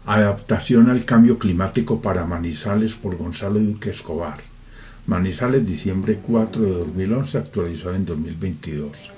Adaptación al cambio climático para Manizales por Gonzalo Duque Escobar. Manizales, diciembre 4 de 2011, actualizado en 2022.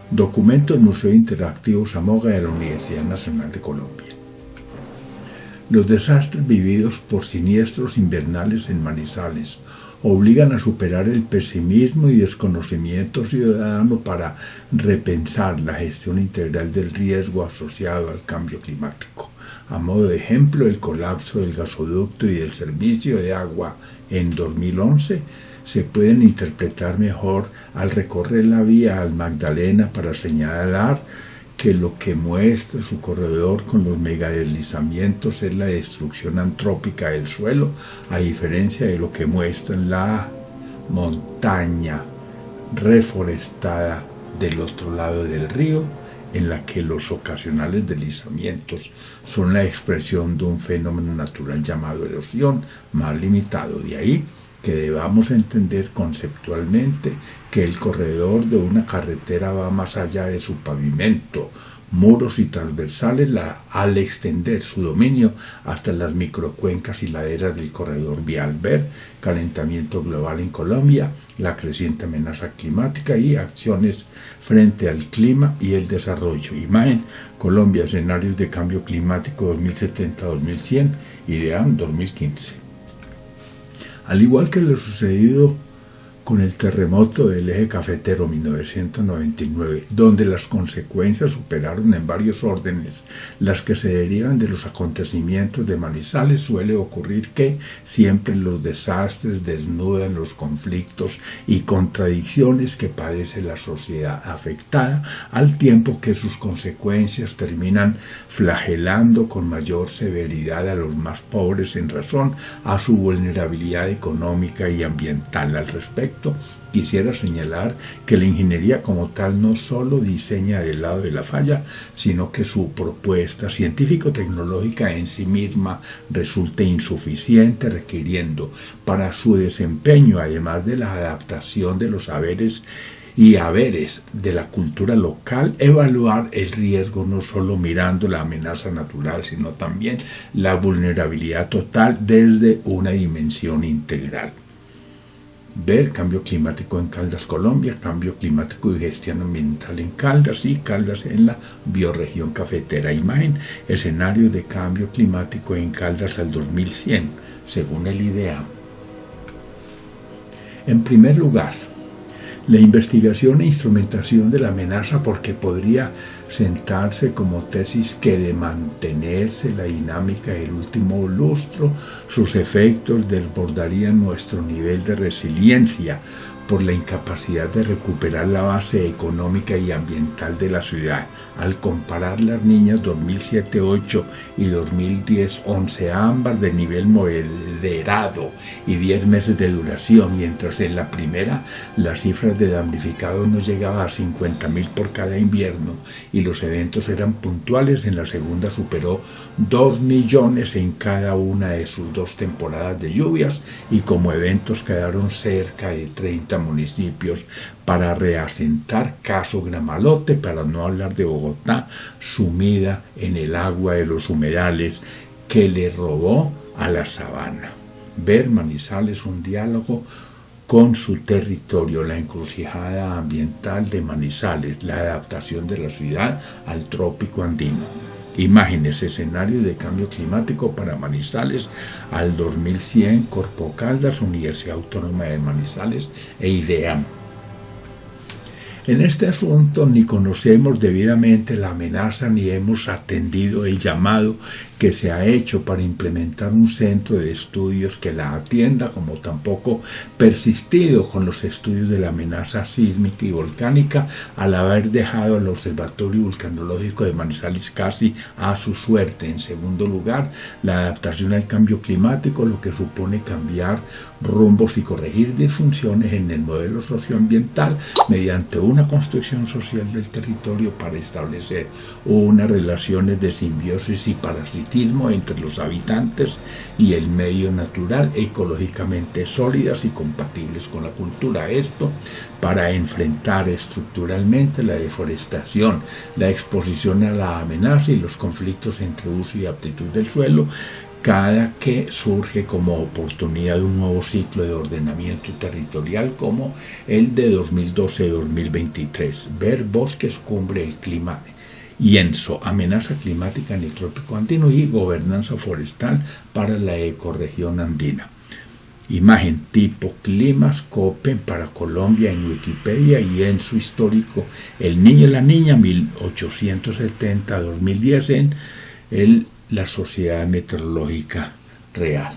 Documento del Museo Interactivo Zamoga de la Universidad Nacional de Colombia. Los desastres vividos por siniestros invernales en Manizales obligan a superar el pesimismo y desconocimiento ciudadano para repensar la gestión integral del riesgo asociado al cambio climático. A modo de ejemplo, el colapso del gasoducto y del servicio de agua en 2011 se pueden interpretar mejor al recorrer la vía al Magdalena para señalar que lo que muestra su corredor con los megadeslizamientos es la destrucción antrópica del suelo, a diferencia de lo que muestra la montaña reforestada del otro lado del río, en la que los ocasionales deslizamientos son la expresión de un fenómeno natural llamado erosión más limitado. De ahí que debamos entender conceptualmente que el corredor de una carretera va más allá de su pavimento, muros y transversales al extender su dominio hasta las microcuencas y laderas del corredor vial. Ver calentamiento global en Colombia, la creciente amenaza climática y acciones frente al clima y el desarrollo. Imagen: Colombia, escenarios de cambio climático 2070-2100, IDEAM 2015. Al igual que lo sucedido con el terremoto del eje cafetero 1999, donde las consecuencias superaron en varios órdenes las que se derivan de los acontecimientos de Manizales, suele ocurrir que siempre los desastres desnudan los conflictos y contradicciones que padece la sociedad afectada, al tiempo que sus consecuencias terminan flagelando con mayor severidad a los más pobres en razón a su vulnerabilidad económica y ambiental. Al respecto, quisiera señalar que la ingeniería como tal no solo diseña del lado de la falla, sino que su propuesta científico-tecnológica en sí misma resulta insuficiente, requiriendo para su desempeño, además de la adaptación de los saberes y haberes de la cultura local, evaluar el riesgo no solo mirando la amenaza natural, sino también la vulnerabilidad total desde una dimensión integral. Ver cambio climático en Caldas, Colombia, cambio climático y gestión ambiental en Caldas y Caldas en la bioregión cafetera. Imagen: escenario de cambio climático en Caldas al 2100, según el IDEAM. En primer lugar, la investigación e instrumentación de la amenaza, porque podría sentarse como tesis que de mantenerse la dinámica del último lustro, sus efectos desbordarían nuestro nivel de resiliencia por la incapacidad de recuperar la base económica y ambiental de la ciudad. Al comparar las niñas 2007-8 y 2010-11, ambas de nivel moderado y 10 meses de duración, mientras en la primera las cifras de damnificados no llegaban a 50.000 por cada invierno y los eventos eran puntuales, en la segunda superó 2 millones en cada una de sus 2 temporadas de lluvias, y como eventos quedaron cerca de 30 municipios para reasentar, caso Gramalote, para no hablar de Bogotá, sumida en el agua de los humedales que le robó a la sabana. Ver Manizales, un diálogo con su territorio, la encrucijada ambiental de Manizales, la adaptación de la ciudad al trópico andino. Imágenes: escenario de cambio climático para Manizales al 2100, Corpo Caldas, Universidad Autónoma de Manizales e IDEAM. En este asunto ni conocemos debidamente la amenaza ni hemos atendido el llamado que se ha hecho para implementar un centro de estudios que la atienda, como tampoco persistido con los estudios de la amenaza sísmica y volcánica, al haber dejado al Observatorio Vulcanológico de Manizales casi a su suerte. En segundo lugar, la adaptación al cambio climático, lo que supone cambiar rumbos y corregir disfunciones en el modelo socioambiental mediante una construcción social del territorio para establecer unas relaciones de simbiosis y parasitismo entre los habitantes y el medio natural, ecológicamente sólidas y compatibles con la cultura. Esto para enfrentar estructuralmente la deforestación, la exposición a la amenaza y los conflictos entre uso y aptitud del suelo, cada que surge como oportunidad de un nuevo ciclo de ordenamiento territorial como el de 2012-2023. Ver bosques, cumbre, el clima y ENSO, amenaza climática en el trópico andino y gobernanza forestal para la ecorregión andina. Imagen tipo climas COPE para Colombia en Wikipedia y ENSO histórico El niño y la niña 1870-2010 en la Sociedad Meteorológica Real.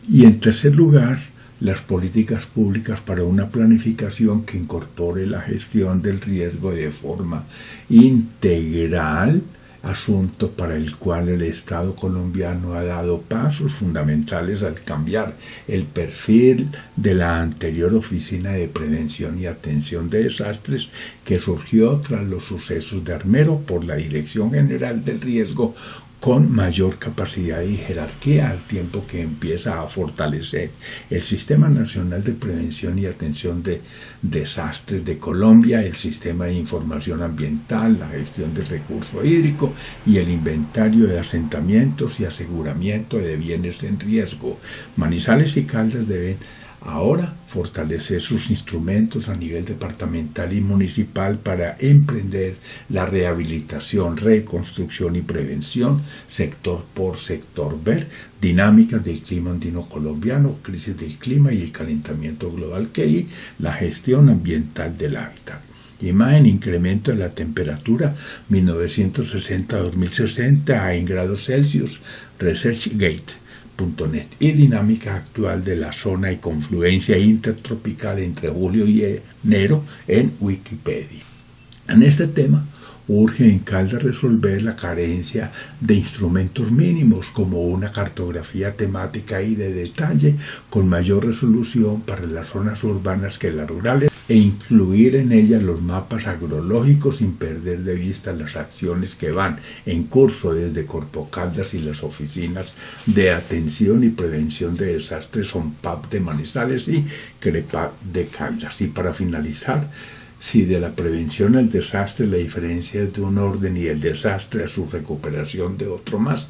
Y en tercer lugar, las políticas públicas para una planificación que incorpore la gestión del riesgo de forma integral, asunto para el cual el Estado colombiano ha dado pasos fundamentales al cambiar el perfil de la anterior Oficina de Prevención y Atención de Desastres que surgió tras los sucesos de Armero por la Dirección General del Riesgo con mayor capacidad y jerarquía, al tiempo que empieza a fortalecer el Sistema Nacional de Prevención y Atención de Desastres de Colombia, el Sistema de Información Ambiental, la gestión del recurso hídrico y el inventario de asentamientos y aseguramiento de bienes en riesgo. Manizales y Caldas deben ahora fortalecer sus instrumentos a nivel departamental y municipal para emprender la rehabilitación, reconstrucción y prevención, sector por sector. Ver dinámicas del clima andino colombiano, crisis del clima y el calentamiento global que hay, la gestión ambiental del hábitat. Imagen, incremento de la temperatura 1960-2060 en grados Celsius, ResearchGate. .net y dinámica actual de la zona y confluencia intertropical entre julio y enero en Wikipedia. En este tema urge en Caldas resolver la carencia de instrumentos mínimos como una cartografía temática y de detalle con mayor resolución para las zonas urbanas que las rurales e incluir en ellas los mapas agrológicos sin perder de vista las acciones que van en curso desde Corpo Caldas y las oficinas de atención y prevención de desastres ONPAP de Manizales y CREPAP de Caldas. Y para finalizar, si de la prevención al desastre la diferencia es de un orden y el desastre a su recuperación de otro más,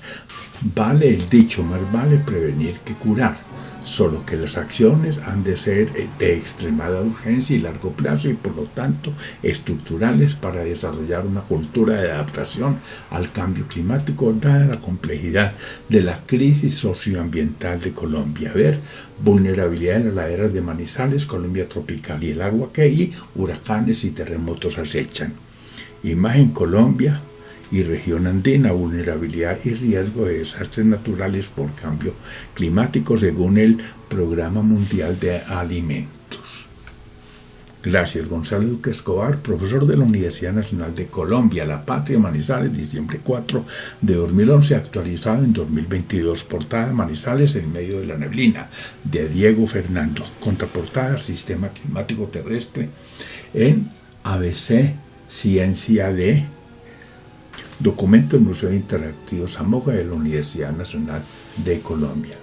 vale el dicho, más vale prevenir que curar. Solo que las acciones han de ser de extremada urgencia y largo plazo y por lo tanto estructurales para desarrollar una cultura de adaptación al cambio climático dada la complejidad de la crisis socioambiental de Colombia. Ver vulnerabilidad en las laderas de Manizales, Colombia tropical y el agua que hay, huracanes y terremotos acechan. Imagen Colombia y región andina, vulnerabilidad y riesgo de desastres naturales por cambio climático según el Programa Mundial de Alimentos. Gracias. Gonzalo Duque Escobar, profesor de la Universidad Nacional de Colombia, La Patria, Manizales, diciembre 4 de 2011, actualizado en 2022. Portada Manizales en medio de la neblina, de Diego Fernando. Contraportada Sistema Climático Terrestre en ABC Ciencia de Documento del Museo Interactivo Samoga de la Universidad Nacional de Colombia.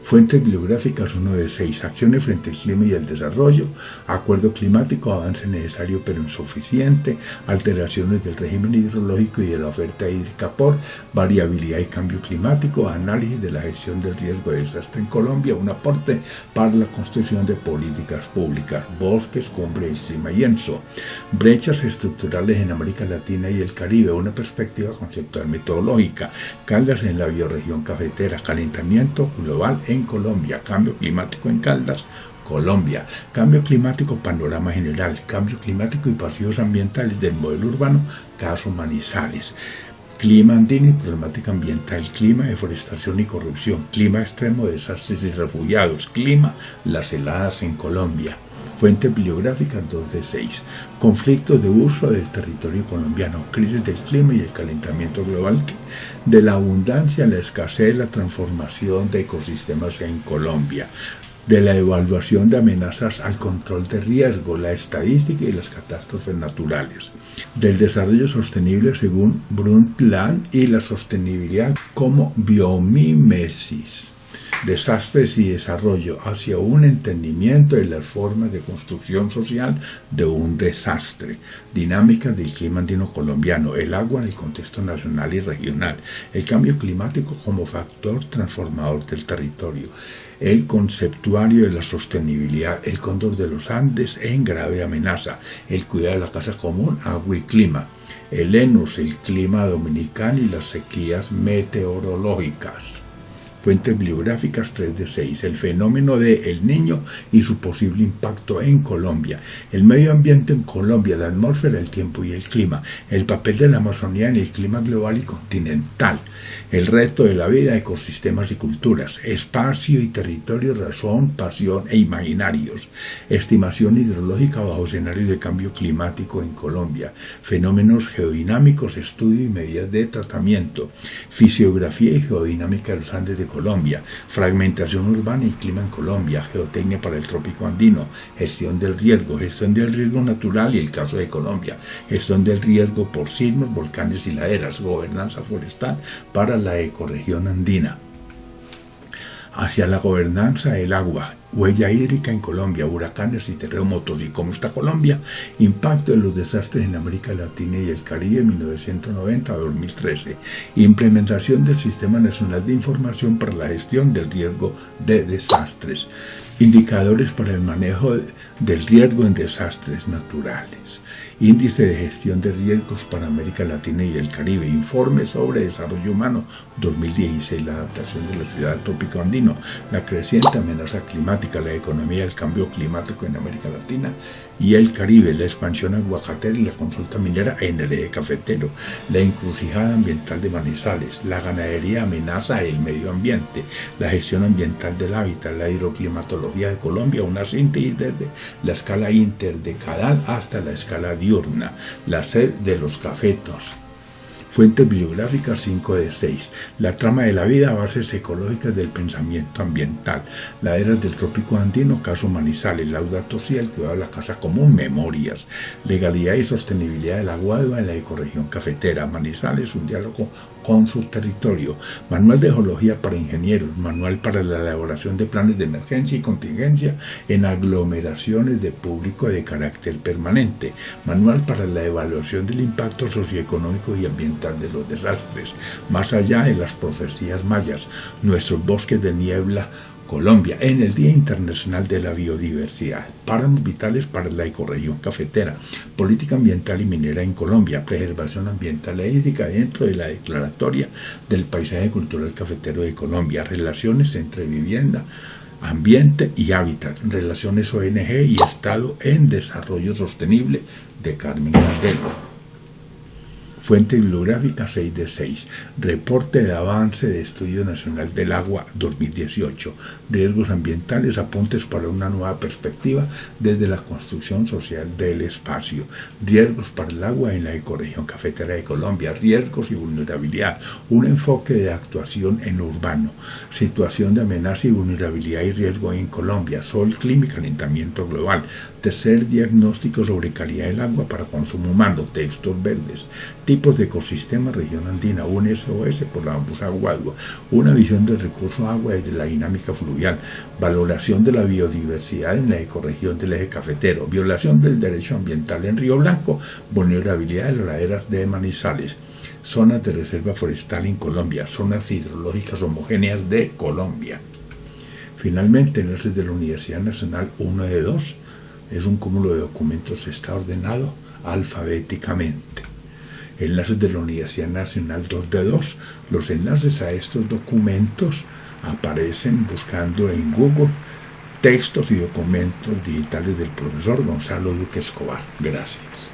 Fuentes bibliográficas 1 de 6. Acciones frente al clima y el desarrollo. Acuerdo climático, avance necesario pero insuficiente. Alteraciones del régimen hidrológico y de la oferta hídrica por variabilidad y cambio climático. Análisis de la gestión del riesgo de desastre en Colombia. Un aporte para la construcción de políticas públicas. Bosques, cumbre, clima y ENSO. Brechas estructurales en América Latina y el Caribe. Una perspectiva conceptual metodológica. Caldas en la bioregión cafetera. Calentamiento global en Colombia, cambio climático en Caldas, Colombia, cambio climático, panorama general, cambio climático y pasivos ambientales del modelo urbano, caso Manizales, clima andino y problemática ambiental, clima, deforestación y corrupción, clima extremo, desastres y refugiados, clima, las heladas en Colombia, Fuentes bibliográficas 2 de 6. Conflictos de uso del territorio colombiano, crisis del clima y el calentamiento global, de la abundancia, la escasez, la transformación de ecosistemas en Colombia, de la evaluación de amenazas al control de riesgo, la estadística y las catástrofes naturales, del desarrollo sostenible según Brundtland y la sostenibilidad como biomimesis, desastres y desarrollo hacia un entendimiento de las formas de construcción social de un desastre, dinámicas del clima andino colombiano, el agua en el contexto nacional y regional, el cambio climático como factor transformador del territorio, el conceptuario de la sostenibilidad, el cóndor de los Andes en grave amenaza, el cuidado de la casa común, agua y clima, el ENUS, el clima dominicano y las sequías meteorológicas. Fuentes bibliográficas 3 de 6. El fenómeno de El Niño y su posible impacto en Colombia. El medio ambiente en Colombia, la atmósfera, el tiempo y el clima. El papel de la Amazonía en el clima global y continental. El reto de la vida, ecosistemas y culturas. Espacio y territorio, razón, pasión e imaginarios. Estimación hidrológica bajo escenarios de cambio climático en Colombia. Fenómenos geodinámicos, estudio y medidas de tratamiento. Fisiografía y geodinámica de los Andes de Colombia, fragmentación urbana y clima en Colombia, geotecnia para el trópico andino, gestión del riesgo natural y el caso de Colombia, gestión del riesgo por sismos, volcanes y laderas, gobernanza forestal para la ecorregión andina. Hacia la gobernanza del agua, huella hídrica en Colombia, huracanes y terremotos y cómo está Colombia, impacto de los desastres en América Latina y el Caribe 1990 a 2013, implementación del Sistema Nacional de Información para la Gestión del Riesgo de Desastres, indicadores para el manejo del riesgo en desastres naturales, índice de gestión de riesgos para América Latina y el Caribe, informe sobre desarrollo humano 2016, la adaptación de la ciudad al trópico andino, la creciente amenaza climática, la economía del cambio climático en América Latina y el Caribe, la expansión aguacatera y la consulta minera en el eje cafetero, la encrucijada ambiental de Manizales, la ganadería amenaza el medio ambiente, la gestión ambiental del hábitat, la hidroclimatología de Colombia, una síntesis desde la escala interdecadal hasta la escala diurna, la sed de los cafetos. Fuentes bibliográficas 5 de 6. La trama de la vida, bases ecológicas del pensamiento ambiental. Laderas del trópico andino, caso Manizales. Laudato Si, el cuidado de la casa común, memorias. Legalidad y sostenibilidad del agua en la ecorregión cafetera. Manizales, un diálogo con su territorio. Manual de geología para ingenieros. Manual para la elaboración de planes de emergencia y contingencia en aglomeraciones de público de carácter permanente. Manual para la evaluación del impacto socioeconómico y ambiental de los desastres, más allá de las profecías mayas, nuestros bosques de niebla, Colombia, en el Día Internacional de la Biodiversidad, páramos vitales para la ecorregión cafetera, política ambiental y minera en Colombia, preservación ambiental e hídrica dentro de la declaratoria del paisaje cultural cafetero de Colombia, relaciones entre vivienda, ambiente y hábitat, relaciones ONG y Estado en desarrollo sostenible de Carmen Candelo. Fuente bibliográfica 6 de 6. Reporte de avance de Estudio Nacional del Agua 2018. Riesgos ambientales, apuntes para una nueva perspectiva desde la construcción social del espacio. Riesgos para el agua en la ecorregión cafetera de Colombia. Riesgos y vulnerabilidad. Un enfoque de actuación en lo urbano. Situación de amenaza y vulnerabilidad y riesgo en Colombia. Sol, clima y calentamiento global. Tercer diagnóstico sobre calidad del agua para consumo humano. Textos verdes. Tipos de ecosistemas, región andina, un SOS por la bambusa agua, una visión del recurso agua y de la dinámica fluvial, valoración de la biodiversidad en la ecorregión del eje cafetero, violación del derecho ambiental en Río Blanco, vulnerabilidad de las laderas de Manizales, zonas de reserva forestal en Colombia, zonas hidrológicas homogéneas de Colombia. Finalmente, enlaces de la Universidad Nacional 1 de 2, es un cúmulo de documentos, está ordenado alfabéticamente. Enlaces de la Universidad Nacional 2 de 2. Los enlaces a estos documentos aparecen buscando en Google textos y documentos digitales del profesor Gonzalo Duque Escobar. Gracias.